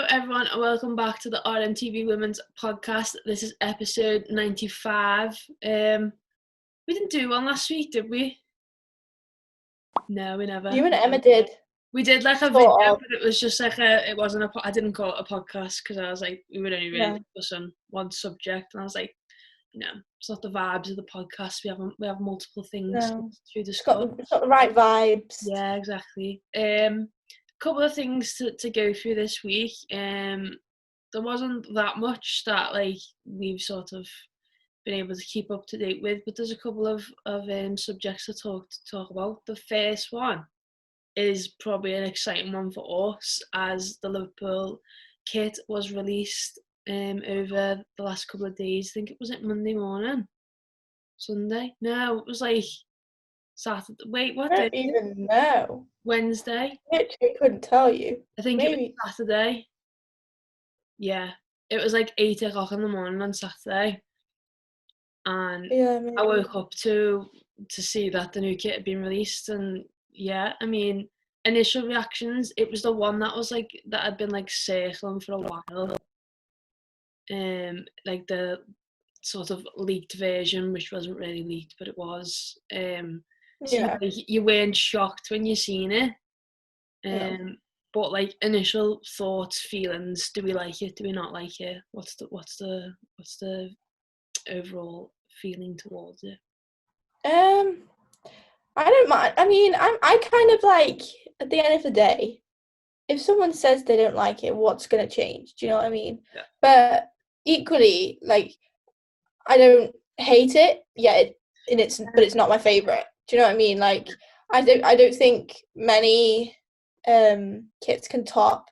everyone, and welcome back to the RMTV Women's Podcast. This is episode 95. We didn't do one last week, did we? No, we never. You and Emma did. We did like a video, but it was just like it wasn't I didn't call it a podcast because I was like, we would only really focus on one subject, and I was like, it's not the vibes of the podcast. We have multiple things to discuss. It's got the right vibes. Yeah, exactly. Couple of things to go through this week. There wasn't that much that like we've sort of been able to keep up to date with, but there's a couple of subjects to talk about. The first one is probably an exciting one for us, as the Liverpool kit was released over the last couple of days. I think it was Monday morning, Sunday. No, it was like Saturday. Wait, what day? I don't even know. Wednesday. Literally couldn't tell you. I think it was Saturday. Yeah, it was like 8 o'clock in the morning on Saturday, and I woke up to see that the new kit had been released. And yeah, I mean, initial reactions, it was the one that was like that had been like circling for a while, like the sort of leaked version, which wasn't really leaked, but it was. So you weren't shocked when you seen it. But like initial thoughts, feelings, do we like it, do we not like it, what's the overall feeling towards it? I don't mind. I mean, I kind of like, at the end of the day, if someone says they don't like it, what's going to change? Do you know what I mean? Yeah. But equally, like, I don't hate it, but it's not my favourite. Do you know what I mean? Like, I don't think many kits can top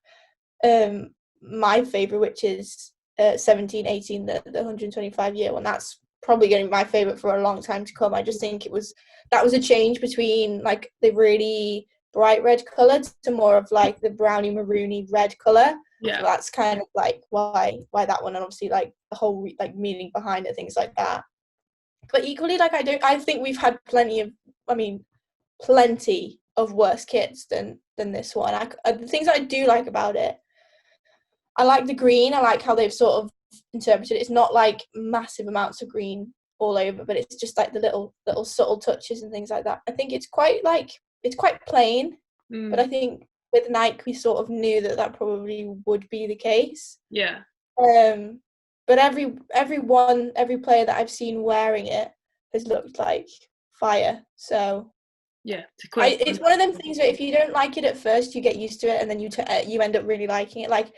my favourite, which is 17-18, the 125 year one. That's probably going to be my favourite for a long time to come. I just think that was a change between like the really bright red colour to more of like the browny maroony red colour. Yeah. So that's kind of like why that one, and obviously like the whole like meaning behind it, things like that. But equally, like I think we've had plenty of worse kits than this one. The things I do like about it, I like the green. I like how they've sort of interpreted it. It's not like massive amounts of green all over, but it's just like the little subtle touches and things like that. I think it's quite plain, but I think with Nike we sort of knew that probably would be the case. Yeah. But every player that I've seen wearing it has looked like fire. So yeah, it's one of them things where if you don't like it at first, you get used to it, and then you end up really liking it. Like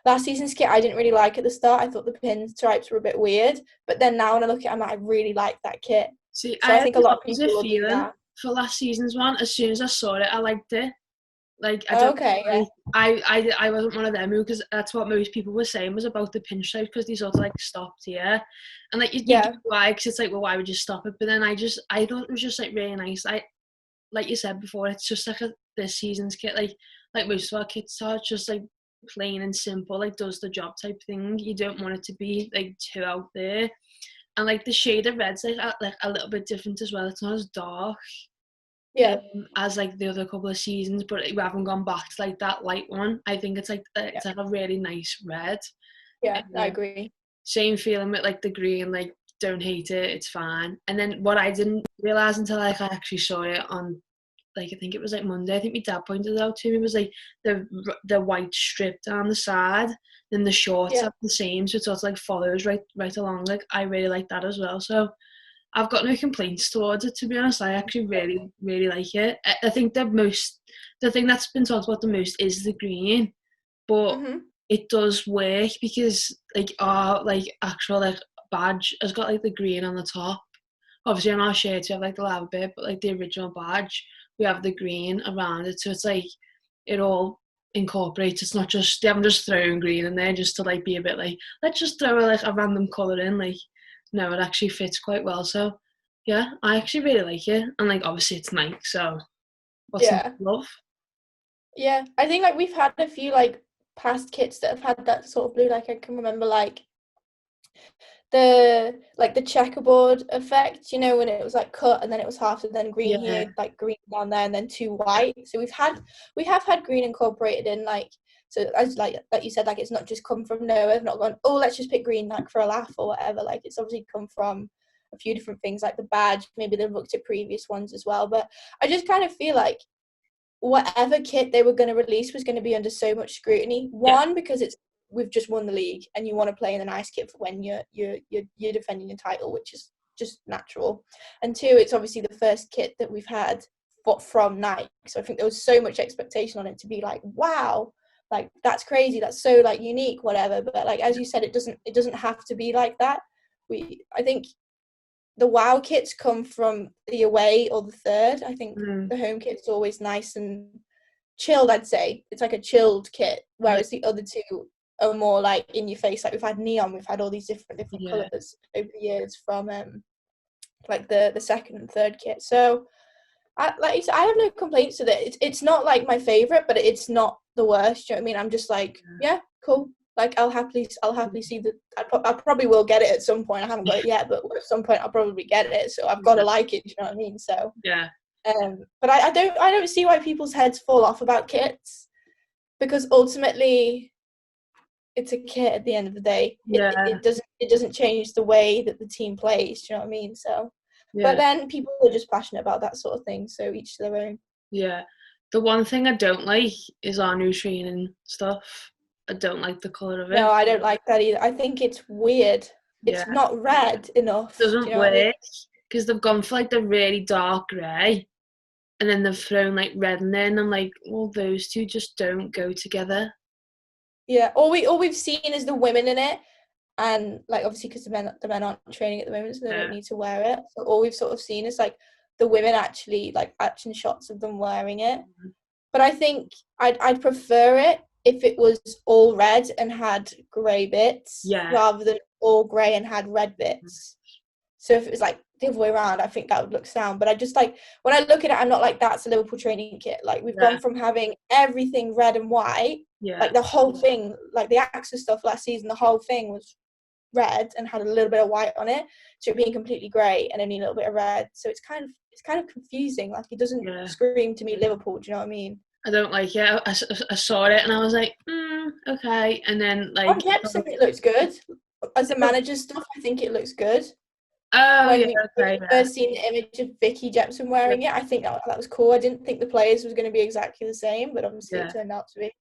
last season's kit, I didn't really like at the start. I thought the pinstripes were a bit weird, but then now when I look at it, I'm like, I really like that kit. See, so I think a lot of people will do that. For last season's one, as soon as I saw it, I liked it. Like I wasn't one of them because that's what most people were saying was about the pinstripe, because they sort of like stopped here, and like you get why, because it's like, well, why would you stop it? But then I thought it was just like really nice. Like you said before, it's just like this season's kit, like most of our kits are, just like plain and simple, like does the job type thing. You don't want it to be like too out there, and like the shade of red's like a little bit different as well. It's not as dark as like the other couple of seasons, but we haven't gone back to like that light one. I think it's like like a really nice red. I agree. Same feeling with like the green, like don't hate it, it's fine. And then what I didn't realise until like I actually saw it on, like I think it was like Monday, I think my dad pointed it out to me, was like the white strip down the side, then the shorts are the same, so it sort of like follows right along. Like I really like that as well, so I've got no complaints towards it, to be honest. I actually really, really like it. I think the thing that's been talked about the most is the green, but it does work because like our like actual like badge has got like the green on the top. Obviously on our shirts we have like the lava bit, but like the original badge we have the green around it, so it's like it all incorporates. It's not just, they haven't just thrown green in there just to like be a bit like, let's just throw like a random colour in. Like no, it actually fits quite well. So yeah, I actually really like it, and like obviously it's Nike, so what's not to love? Yeah, I think like we've had a few like past kits that have had that sort of blue. Like I can remember like the checkerboard effect, you know, when it was like cut and then it was half and then green Yeah. here, like green down there and then 2 white. So we have had green incorporated in, like, so as like you said, like it's not just come from nowhere. I've not gone, oh, let's just pick green like for a laugh or whatever. Like it's obviously come from a few different things, like the badge. Maybe they've looked at previous ones as well. But I just kind of feel like whatever kit they were going to release was going to be under so much scrutiny. Yeah. One, because we've just won the league and you want to play in a nice kit for when you're defending your title, which is just natural. And two, it's obviously the first kit that we've had from Nike, so I think there was so much expectation on it to be like, wow, like that's crazy, that's so like unique, whatever. But like as you said, it doesn't have to be like that. I think the WoW kits come from the away or the third. I think the home kit's always nice and chilled, I'd say. It's like a chilled kit, whereas the other two are more like in your face. Like we've had neon, we've had all these different colours over the years from like the second and third kit. So like you said, I have no complaints with it. It's not like my favourite, but it's not the worst. Do you know what I mean? I'm just like, yeah, cool. Like I'll happily see that. I probably will get it at some point. I haven't got it yet, but at some point I'll probably get it. So I've got to like it. Do you know what I mean? So Yeah. But I don't see why people's heads fall off about kits, because ultimately it's a kit at the end of the day. It doesn't change the way that the team plays. Do you know what I mean? So, but then people are just passionate about that sort of thing. So each to their own. Yeah. The one thing I don't like is our new training stuff. I don't like the colour of it. No, I don't like that either. I think it's weird. It's not red enough. It doesn't work, because they've gone for like the really dark grey and then they've thrown like red in there, and I'm like, well, those two just don't go together. Yeah, all we've seen is the women in it, and like obviously because the men aren't training at the moment, so they don't need to wear it. So all we've sort of seen is like the women actually, like action shots of them wearing it. But I think I'd prefer it if it was all red and had grey bits, rather than all grey and had red bits. So if it was like the other way around, I think that would look sound. But I just like, when I look at it, I'm not like, that's a Liverpool training kit. Like we've gone from having everything red and white, like the whole thing, like the AXA stuff last season, the whole thing was red and had a little bit of white on it, to it being completely grey and only a little bit of red. So it's kind of confusing. Like it doesn't scream to me Liverpool. Do you know what I mean? I don't like it. I saw it and I was like, okay. And then like, On Jepson, it looks good. As the manager stuff, I think it looks good. Oh, when we first seen the image of Vicky Jepson wearing it, I think that was cool. I didn't think the players was going to be exactly the same, but obviously it turned out to be.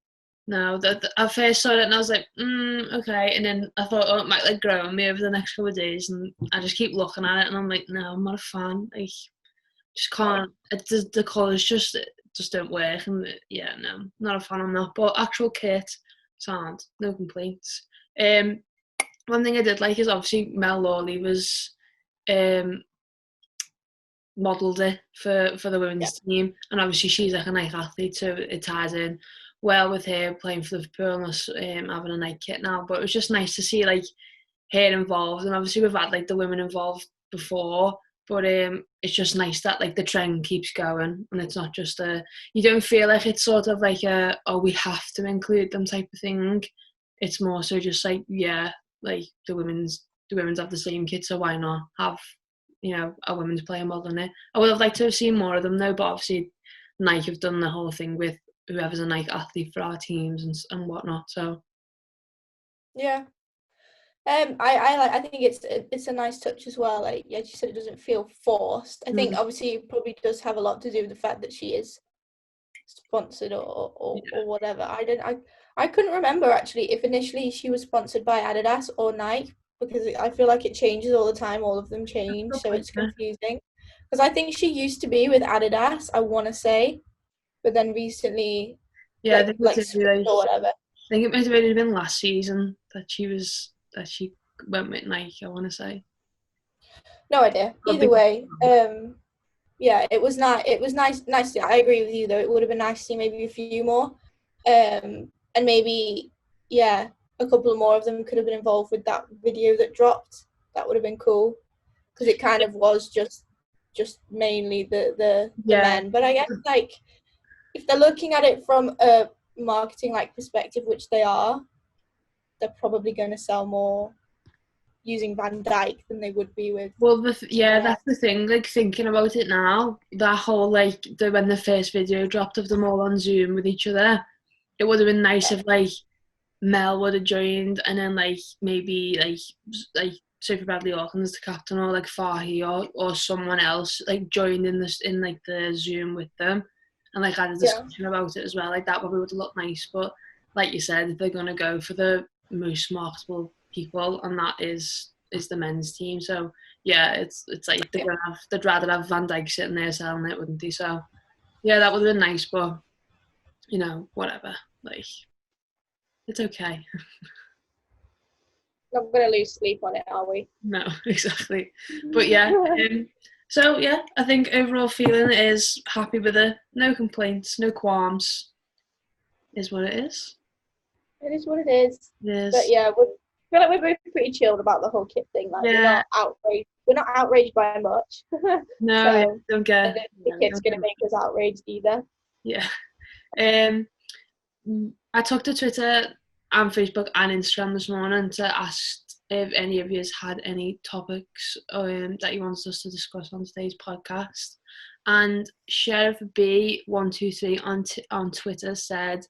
No, I first saw it and I was like, okay. And then I thought, oh, it might like grow on me over the next couple of days. And I just keep looking at it and I'm like, no, I'm not a fan. Like, just can't. The colours just don't work. And no, not a fan on that. But actual kit, sound, no complaints. One thing I did like is obviously Mel Lawley was modelled it for the women's team, and obviously she's like a Nike athlete, so it ties in well with her playing for Liverpool and us having a Nike kit now. But it was just nice to see like her involved, and obviously we've had like the women involved before, but it's just nice that like the trend keeps going and it's not just you don't feel like it's sort of like we have to include them type of thing. It's more so just like like the women's have the same kit, so why not have a women's player model in it. I would have liked to have seen more of them though, but obviously Nike have done the whole thing with whoever's a Nike athlete for our teams and whatnot. So I think it's a nice touch as well. Like as you said, it doesn't feel forced. I think obviously it probably does have a lot to do with the fact that she is sponsored or whatever. I couldn't remember actually if initially she was sponsored by Adidas or Nike, because I feel like it changes all the time. All of them change, so it's confusing. Because I think she used to be with Adidas, I want to say, but then recently, I think or whatever. I think it might have only been last season that she went with Nike, I want to say. No idea. Either way, it was not. It was nice. I agree with you though. It would have been nice to see maybe a few more, and maybe a couple more of them could have been involved with that video that dropped. That would have been cool, because it kind of was just mainly the men. But I guess like if they're looking at it from a marketing like perspective, which they are, they're probably going to sell more using Van Dijk than they would be with. Well, that's the thing. Like thinking about it now, that whole like when the first video dropped of them all on Zoom with each other, it would have been nice if like Mel would have joined, and then like maybe like Sophie Bradley Hawkins the captain, or like Fahy or someone else like joined in like the Zoom with them, and like had a discussion about it as well. Like that probably would look nice. But like you said, if they're gonna go for the most marketable people, and that is the men's team. So yeah, it's like they'd rather have Van Dijk sitting there selling it, wouldn't they? So yeah, that would have been nice, but whatever. Like it's okay. Not going to lose sleep on it, are we? No, exactly. But yeah, so yeah, I think overall feeling is happy with it. No complaints, no qualms. Is what it is. It is what it is. It is. But yeah, I feel like we're both pretty chilled about the whole kit thing. Like we're not outraged. We're not outraged by much. No, so don't get. I don't think the kit's going to make us outraged either. Yeah. I took to Twitter and Facebook and Instagram this morning to ask if any of you had any topics that you wanted us to discuss on today's podcast. And Sheriff B123 on Twitter said,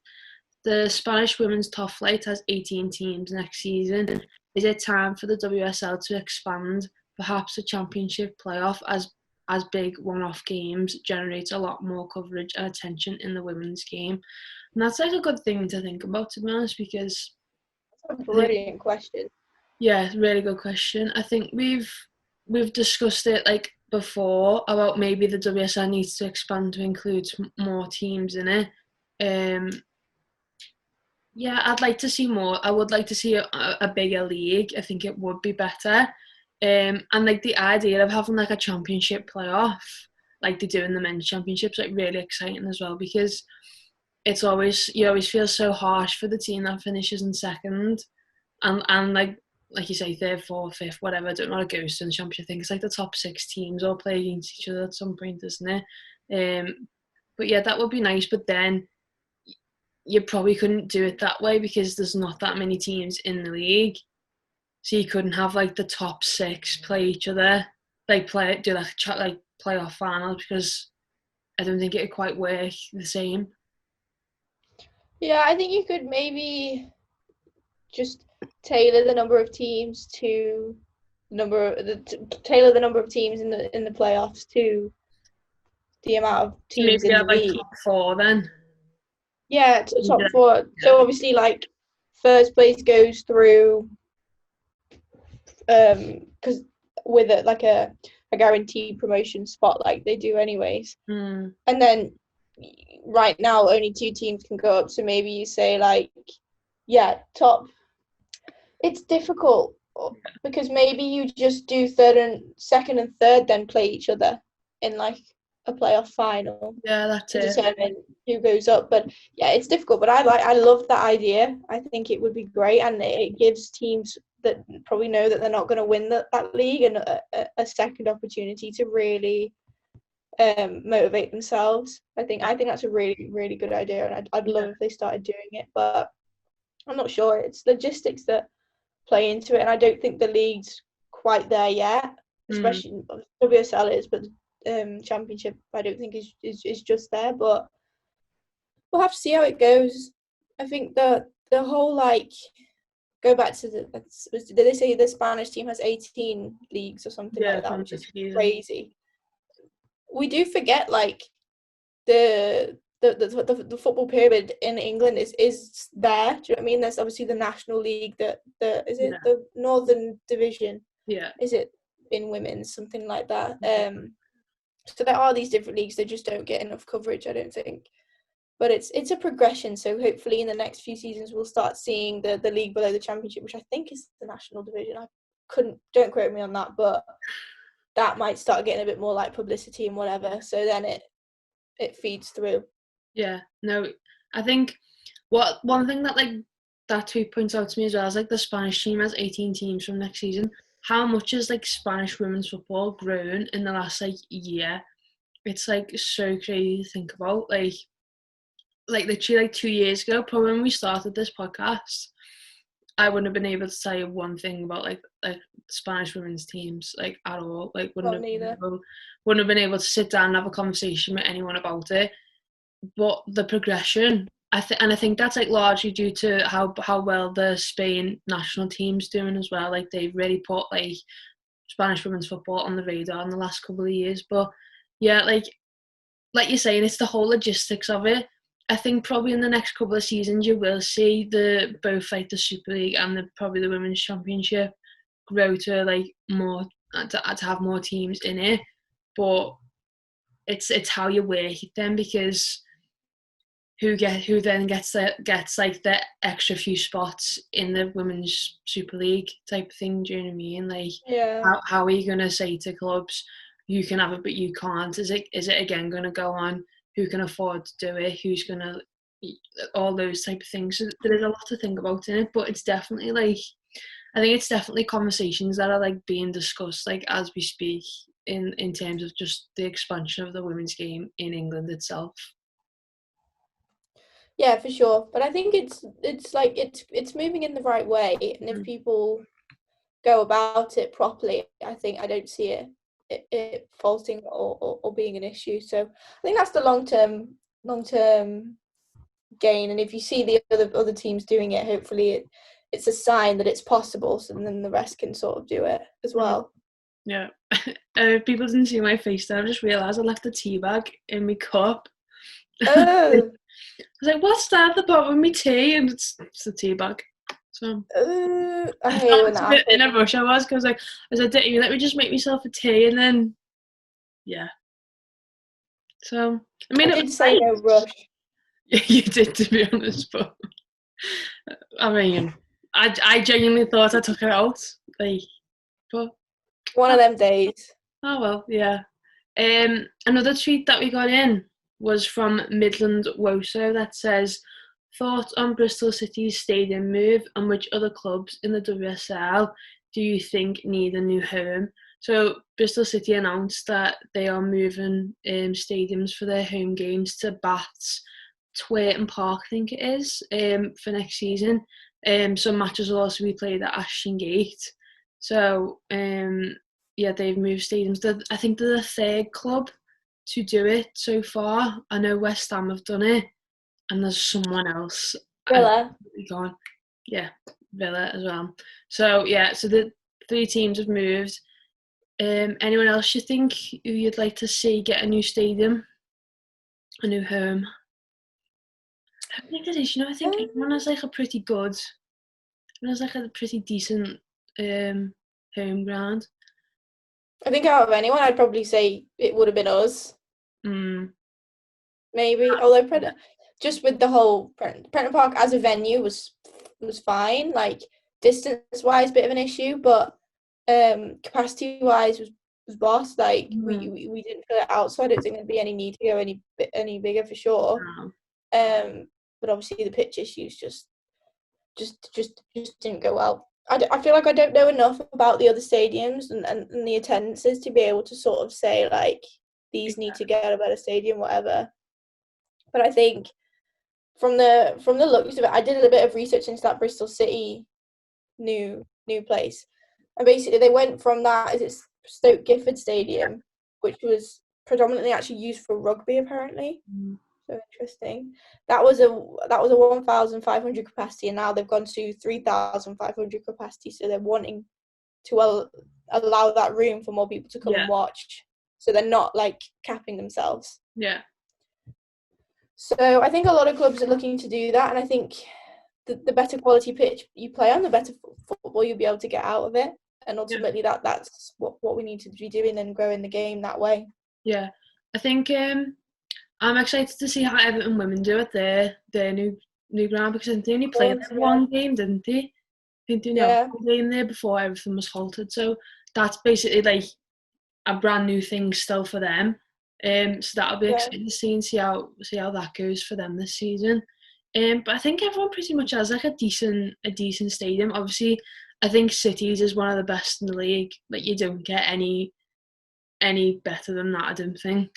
the Spanish women's top flight has 18 teams next season. Is it time for the WSL to expand? Perhaps a championship playoff as big one-off games generates a lot more coverage and attention in the women's game. And that's like a good thing to think about, to be honest, because that's a brilliant question. Yeah, really good question. I think we've discussed it like before about maybe the WSL needs to expand to include more teams in it. Yeah, I'd like to see more. I would like to see a bigger league. I think it would be better. And like the idea of having like a championship playoff, like they do in the men's championships, like really exciting as well, because you always feel so harsh for the team that finishes in second, and like you say, third, fourth, fifth, whatever. I don't know how it goes in the championship thing. It's like the top 6 teams all play against each other at some point, isn't it? But yeah, that would be nice. But then you probably couldn't do it that way because there's not that many teams in the league. So you couldn't have like the top 6 play each other, like do like playoff finals, because I don't think it would quite work the same. Yeah, I think you could maybe just tailor the number of teams to tailor the number of teams in the playoffs to the amount of teams maybe in the league. Like top 4 then. Yeah, top 4. Yeah. So obviously, like first place goes through, because with a guaranteed promotion spot like they do anyways. And then right now only 2 teams can go up. So maybe you say like, top. It's difficult because maybe you just do second and third, then play each other in like a playoff final. Yeah, that's to determine who goes up. But yeah, it's difficult. But I love that idea. I think it would be great, and it gives teams that probably know that they're not going to win that league and a second opportunity to really motivate themselves. I think that's a really, really good idea, and I'd love if they started doing it. But I'm not sure. It's logistics that play into it, and I don't think the league's quite there yet. Especially WSL is, but championship I don't think is just there. But we'll have to see how it goes. I think the whole like go back to did they say the Spanish team has 18 leagues or something like that, which is crazy. We do forget like the football pyramid in England is there. Do you know what I mean? There's obviously the National League, the Northern Division. Yeah. Is it in women's, something like that? So there are these different leagues. They just don't get enough coverage, I don't think. But it's a progression. So hopefully in the next few seasons we'll start seeing the league below the championship, which I think is the National Division. Don't quote me on that, but that might start getting a bit more like publicity and whatever. So then it feeds through. Yeah, no, I think one thing that like that tweet points out to me as well is like the Spanish team has 18 teams from next season. How much has like Spanish women's football grown in the last like year? It's like so crazy to think about. Like literally like 2 years ago, probably when we started this podcast, I wouldn't have been able to tell you one thing about like Spanish women's teams like at all. Like Well, neither. wouldn't have been able to sit down and have a conversation with anyone about it. But the progression, I think that's like largely due to how well the Spain national team's doing as well. Like they've really put like Spanish women's football on the radar in the last couple of years. But yeah, like you're saying, it's the whole logistics of it. I think probably in the next couple of seasons you will see both like the Super League and probably the Women's Championship grow to like more to have more teams in it. But it's how you work it then, because who then gets like the extra few spots in the Women's Super League type of thing. Do you know what I mean? Like, Yeah. how are you gonna say to clubs, you can have it but you can't? Is it again gonna go on who can afford to do it? Who's gonna, all those type of things. So there is a lot to think about in it, but it's definitely like, I think it's definitely conversations that are like being discussed like as we speak in terms of just the expansion of the women's game in England itself. Yeah, for sure. But I think it's like it's moving in the right way, and if people go about it properly, I don't see it faulting or being an issue. So I think that's the long term gain. And if you see the other teams doing it, hopefully it's a sign that it's possible. So then the rest can sort of do it as well. Yeah. If people didn't see my face there, I just realised I left a tea bag in my cup. Oh. I was like, what's that at the bottom of my tea? And it's a tea bag. So I hate when that happens. in a rush I was, because I was like, let me just make myself a tea, and then yeah. So I mean, I did say no rush. You did, to be honest, but I mean, I genuinely thought I took it out, like, but one of them days. Oh well, yeah. Another tweet that we got in was from Midland Woso that says, thoughts on Bristol City's stadium move, and which other clubs in the WSL do you think need a new home? So Bristol City announced that they are moving stadiums for their home games to Bath's Twerton Park, I think it is, for next season. Some matches will also be played at Ashton Gate. So yeah, they've moved stadiums. I think they're the third club to do it so far. I know West Ham have done it, and there's someone else. Villa. Yeah, Villa as well. So yeah, so the 3 teams have moved. Anyone else you think who you'd like to see get a new stadium, a new home? I think it is. I think everyone has like a pretty good. Everyone has like a pretty decent home ground. I think out of anyone, I'd probably say it would have been us. Maybe, although just with the whole Prenton Park as a venue was fine. Like distance-wise, bit of an issue, but capacity-wise was boss. Like we didn't fill it out, so I don't think there'd be any need to go any bigger for sure. No. But obviously the pitch issues just didn't go well. I feel like I don't know enough about the other stadiums and the attendances to be able to sort of say like these need to get a better stadium, whatever. But I think from the looks of it, I did a little bit of research into that Bristol City new place, and basically they went from that, is it Stoke Gifford Stadium, which was predominantly actually used for rugby apparently. So interesting. That was a 1,500 capacity, and now they've gone to 3,500 capacity. So they're wanting to allow that room for more people to come and watch. So they're not like capping themselves. Yeah. So I think a lot of clubs are looking to do that, and I think the better quality pitch you play on, the better football you'll be able to get out of it. And ultimately, that's what we need to be doing and growing the game that way. Yeah, I think I'm excited to see how Everton women do at their new ground, because they only played one game, didn't they? I think they only had one game there before everything was halted. So that's basically like a brand new thing still for them. So that'll be exciting to see and see how that goes for them this season. But I think everyone pretty much has like a decent stadium. Obviously, I think City's is one of the best in the league. Like you don't get any better than that, I don't think.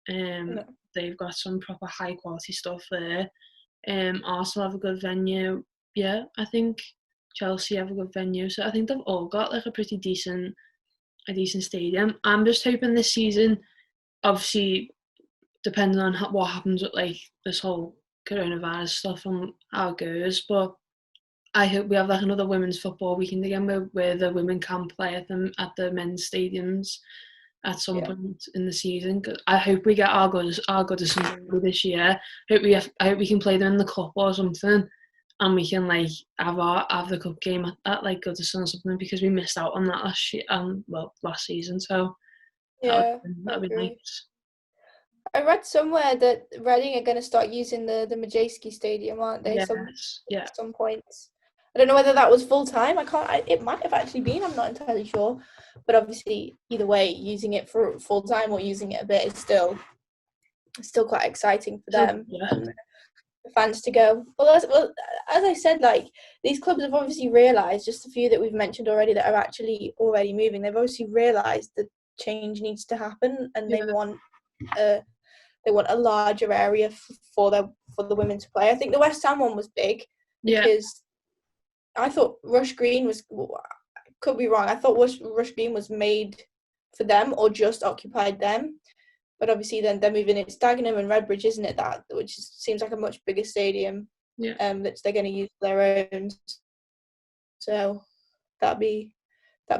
No. They've got some proper high quality stuff there. Arsenal have a good venue. Yeah, I think Chelsea have a good venue, so I think they've all got like a pretty decent stadium. I'm just hoping this season, obviously, depending on what happens with like this whole coronavirus stuff and how it goes, but I hope we have like another women's football weekend again where the women can play at the men's stadiums at some Yeah. point in the season. 'Cause I hope we get our Goodison this year. I hope we can play them in the cup or something, and we can like have the cup game at like Goodison or something, because we missed out on that last year, last season. So Yeah, I that would be agree. nice. I read somewhere that Reading are going to start using the Majeski Stadium, aren't they? Yes, yeah. Some points. I don't know whether that was full time. I can't. It might have actually been. I'm not entirely sure. But obviously, either way, using it for full time or using it a bit is still quite exciting for So them yeah, and the fans to go. Well, as I said, like these clubs have obviously realised, just a few that we've mentioned already that are actually already moving. They've obviously realised that change needs to happen, and yeah, they want a larger area for the women to play. I think the West Ham one was big yeah. because I thought Rush Green was, could be wrong, I thought Rush Green was made for them or just occupied them. But obviously then they're moving it. It's Dagenham and Redbridge, isn't it? That which seems like a much bigger stadium. Yeah. That they're going to use their own. So that'd be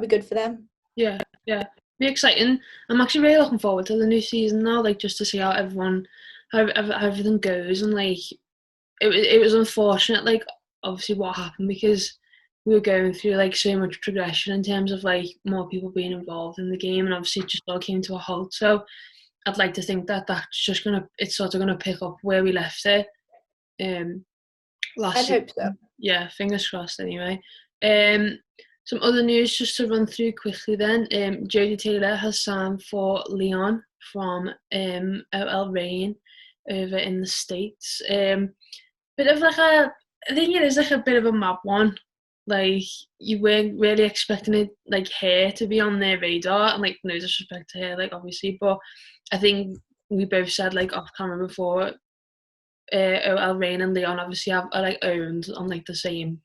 good for them. Yeah, yeah, be exciting. I'm actually really looking forward to the new season now, like just to see how everything goes, and like it was unfortunate, like obviously what happened, because we were going through like so much progression in terms of like more people being involved in the game, and obviously it just all came to a halt. So I'd like to think that it's sort of gonna pick up where we left it um last I'd season. hope so. Yeah, fingers crossed anyway. Um, some other news just to run through quickly then. Jodie Taylor has signed for Lyon from OL Reign over in the States. Bit of like I think it is like a bit of a mad one. Like you weren't really expecting it, like her to be on their radar, and like no disrespect to her, like obviously, but I think we both said like off camera before, OL Reign and Leon obviously are like owned on like the same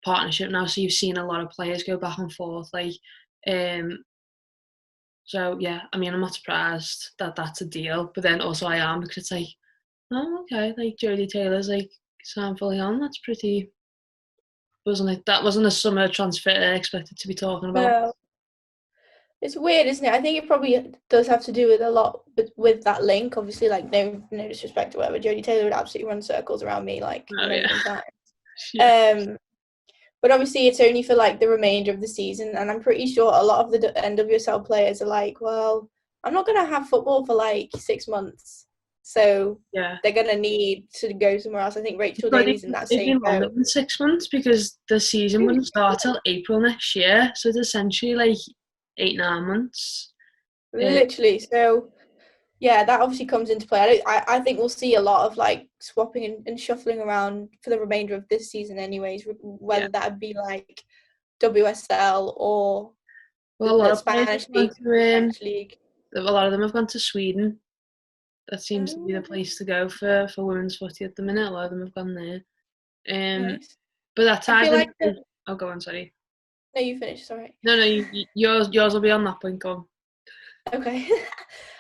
partnership now, so you've seen a lot of players go back and forth, like so yeah, I mean I'm not surprised that that's a deal, but then also I am, because it's like, oh okay, like Jodie Taylor's like signed for Leon, that's pretty, wasn't it? That wasn't a summer transfer I expected to be talking about. No, it's weird, isn't it? I think it probably does have to do with a lot with that link. Obviously, like no disrespect to whatever, Jodie Taylor would absolutely run circles around me like a Oh yeah. million times. Yeah. Um, but obviously it's only for like the remainder of the season, and I'm pretty sure a lot of the NWSL players are like, well, I'm not gonna have football for like 6 months, so Yeah. they're gonna need to go somewhere else. I think Rachel So I think Daly's in that it's same been longer boat. than 6 months, because the season wouldn't start till April next year, so it's essentially like 8-9 months. Literally, so yeah, that obviously comes into play. I think we'll see a lot of like swapping and shuffling around for the remainder of this season, anyways. Yeah. Whether that would be like WSL or Well, a lot the of players Spanish have gone league, the to French league. a lot of them have gone to Sweden. That seems to be the Oh, place to go for women's footy at the minute. A lot of them have gone there. nice. But that I ties feel in. like the, Oh, go on. Sorry. no, you finished. Sorry. No, no. Yours will be on that point. Go on. Okay.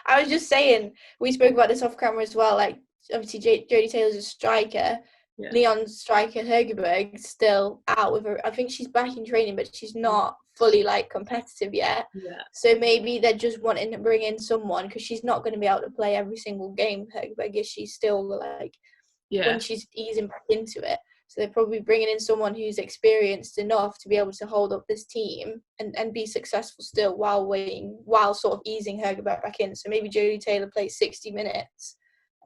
I was just saying, we spoke about this off camera as well. Like, obviously, Jodie Taylor's a striker. Yeah. Leon's striker, Hegerberg's still out with her. I think she's back in training, but she's not fully, like, competitive yet. Yeah. So maybe they're just wanting to bring in someone, because she's not going to be able to play every single game, Hegerberg, is she's still, like, Yeah. when she's easing back into it. So they're probably bringing in someone who's experienced enough to be able to hold up this team and be successful still while sort of easing Hegerberg back in. So maybe Jodie Taylor plays 60 minutes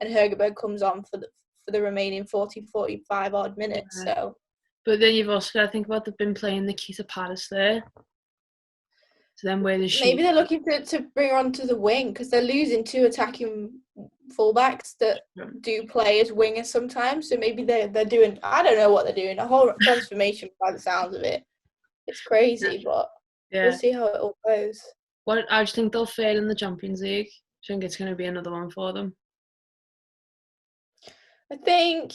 and Hegerberg comes on for the remaining 40, 45 odd minutes. Yeah. So But then you've also got to think about they've been playing Nikita Paris there. So then where does she? maybe they're looking to bring her onto the wing, because they're losing two attacking fullbacks that do play as wingers sometimes. So maybe they're doing, I don't know what they're doing, a whole transformation by the sounds of it. It's crazy, but we'll Yeah. see how it all goes. What I just think they'll fail in the Champions League. I think it's going to be another one for them. I think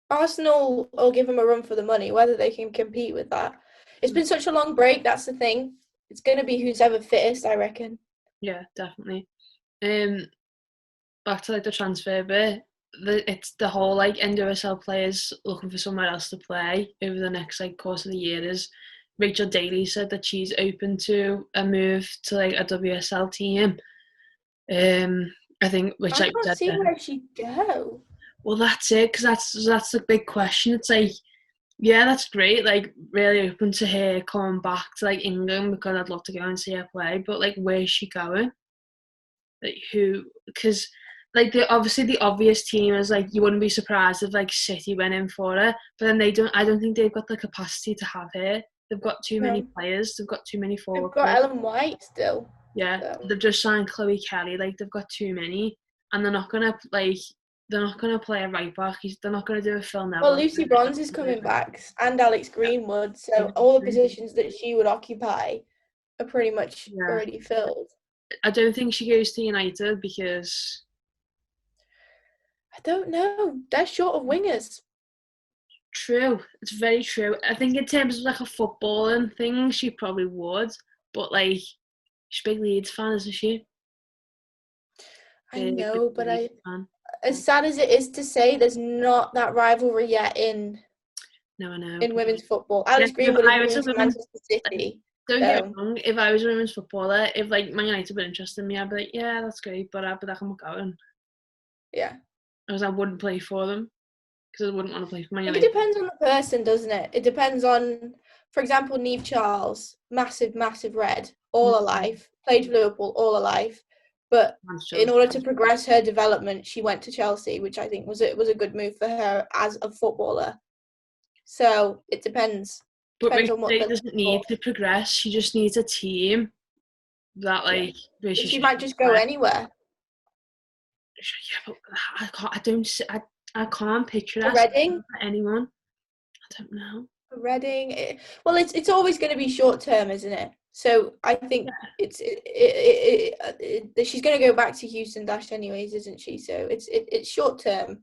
Arsenal will give them a run for the money, whether they can compete with that. It's been such a long break, that's the thing. It's going to be who's ever fittest, I reckon. Yeah, definitely. Back to like the transfer bit. It's the whole like NWSL players looking for somewhere else to play over the next like course of the year. Is Rachel Daly said that she's open to a move to like a WSL team. I think, which I like can't said, see where she'd go. well, that's it, because that's the big question. It's like, yeah, that's great. Like, really open to her coming back to like England, because I'd love to go and see her play. But like, where's she going? Like, who? Because like obviously the obvious team is like, you wouldn't be surprised if like City went in for her, but then they don't. I don't think they've got the capacity to have her. They've got too many No. players. They've got too many They've forward got players. Ellen White still. Yeah, So. they've just signed Chloe Kelly. Like, they've got too many, and they're not gonna like. They're not gonna play a right back. They're not gonna do a Phil Neville. Well, Lucy Bronze is coming back, and Alex Greenwood, so all the positions that she would occupy are pretty much already filled. I don't think she goes to United because I don't know. They're short of wingers. true, it's very true. I think in terms of like a footballing thing, she probably would, but like, she's a big Leeds fan, isn't she? I know, but Leeds fan. as sad as it is to say, there's not that rivalry yet in No, I know. women's football. Alex Greenwood is moving to Manchester City. Don't get me wrong, if I was a women's footballer, if like Man United were interested in me, I'd be like, yeah, that's great, but I'd be like, I'm not going. Yeah. Because I wouldn't play for them, because I wouldn't want to play for Man United. It depends on the person, doesn't it? It depends on, for example, Niamh Charles, massive red, all her life, played for Liverpool all her life, but in order to progress her development, she went to Chelsea, which I think was a good move for her as a footballer. So it depends. But Rachel doesn't need to progress. She just needs a team that like. Yeah. She might just go anywhere. Yeah, but I can't picture that. Reading? Anyone? I don't know. Reading. Well, it's always going to be short term, isn't it? So I think she's going to go back to Houston Dash anyways, isn't she? So it's short term.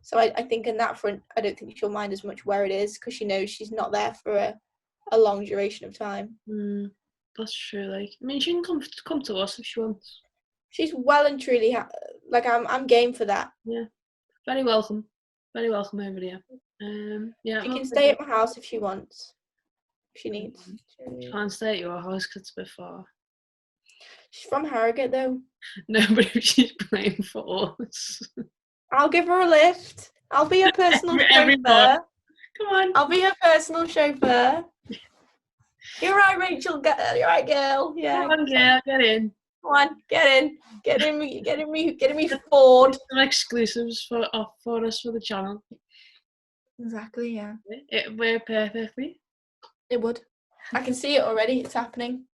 So I think in that front, I don't think she'll mind as much where it is, because she knows she's not there for a long duration of time. That's true. Like, I mean, she can come to us if she wants. She's well and truly I'm game for that. Yeah, very welcome over here. Yeah, she can stay at my house if she wants. If she needs. She can't stay at your house because it's a bit far. She's from Harrogate though. No, but if she's playing for us, I'll give her a lift. I'll be her personal chauffeur. Come on. I'll be her personal chauffeur. You're right, Rachel. You're right, girl. Yeah. Come on, girl. Get in. Come on, get in. Getting me Ford. Some exclusives for us for the channel. Exactly. Yeah. It worked perfectly. It would. I can see it already. It's happening.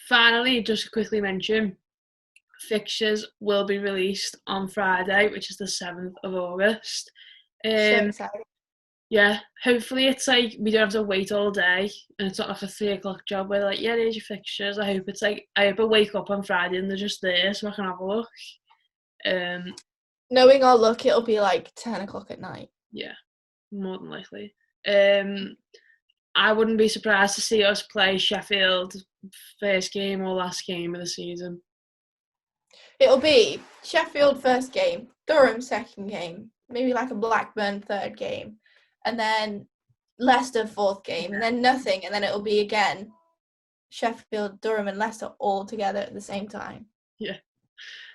Finally, just quickly mention, fixtures will be released on Friday, which is the 7th of August. So excited. Yeah, hopefully it's like we don't have to wait all day, and it's not like a 3:00 job where like, yeah, there's your fixtures. I hope I wake up on Friday and they're just there so I can have a look. Knowing our luck, it'll be like 10:00 at night. Yeah, more than likely. I wouldn't be surprised to see us play Sheffield first game or last game of the season. It'll be Sheffield first game, Durham second game, maybe like a Blackburn third game, and then Leicester fourth game, and then nothing, and then it'll be again Sheffield, Durham, and Leicester all together at the same time. Yeah.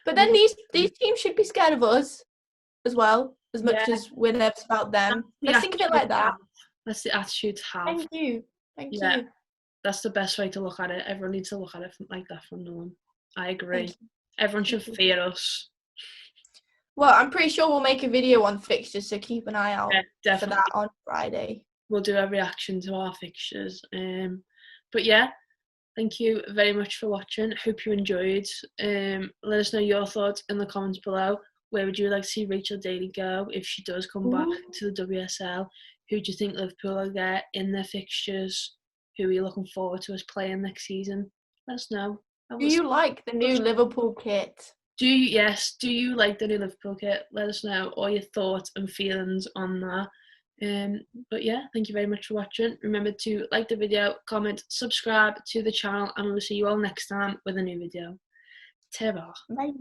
But then these teams should be scared of us as well, as much as we're nervous about them. Let's think of it like that. That's the attitude to have. Thank you. That's the best way to look at it. Everyone needs to look at it like that from now on. I agree. Everyone should fear us. Well, I'm pretty sure we'll make a video on fixtures, so keep an eye out for that on Friday. We'll do a reaction to our fixtures. But yeah, thank you very much for watching. Hope you enjoyed. Let us know your thoughts in the comments below. Where would you like to see Rachel Daly go if she does come back to the WSL? Who do you think Liverpool will get in their fixtures? Who are you looking forward to us playing next season? Let us know. Do you like the new Liverpool kit? do you like the new Liverpool kit? Let us know all your thoughts and feelings on that. But yeah, thank you very much for watching. Remember to like the video, comment, subscribe to the channel, and we'll see you all next time with a new video. Ta-ra. Bye.